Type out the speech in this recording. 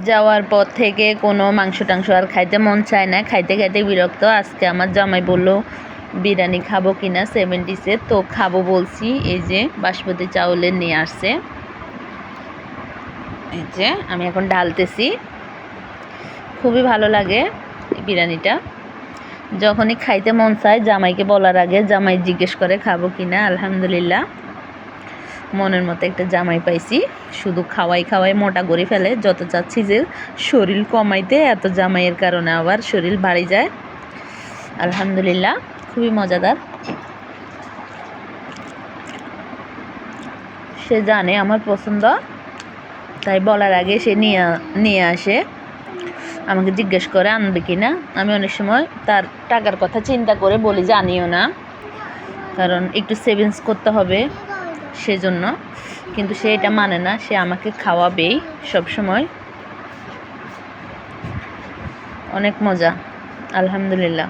যাওয়ার পর থেকে কোনো মাংস টাংস আর খাইতে মন চায় না, খাইতে খাইতে বিরক্ত। আজকে আমার জামাই বললো বিরিয়ানি খাবো কিনা 70s, তো খাবো বলছি। এই যে বাসমতি চাউলের নিয়ে আসছে, এই যে আমি এখন ঢালতেছি। খুবই ভালো লাগে বিরিয়ানিটা। যখনই খাইতে মন চায় জামাইকে বলার আগে জামাই জিজ্ঞেস করে খাবো কিনা। আলহামদুলিল্লাহ, মনের মতো একটা জামাই পাইছি। শুধু খাওয়াই খাওয়াই মোটা করে ফেলে। যত চাচ্ছি যে শরীর কমাইতে, এত জামাইয়ের কারণে আবার শরীর বাড়ি যায়। আলহামদুলিল্লাহ, খুবই মজাদার। সে জানে আমার পছন্দ, তাই বলার আগে সে নিয়ে আসে। আমাকে জিজ্ঞেস করে আনবে কি না। আমি অনেক সময় তার টাকার কথা চিন্তা করে বলি যে আনিও না, কারণ একটু সেভিংস করতে হবে সেজন্য। কিন্তু সে এটা মানে না, সে আমাকে খাওয়াবেই সবসময়। অনেক মজা, আলহামদুলিল্লাহ।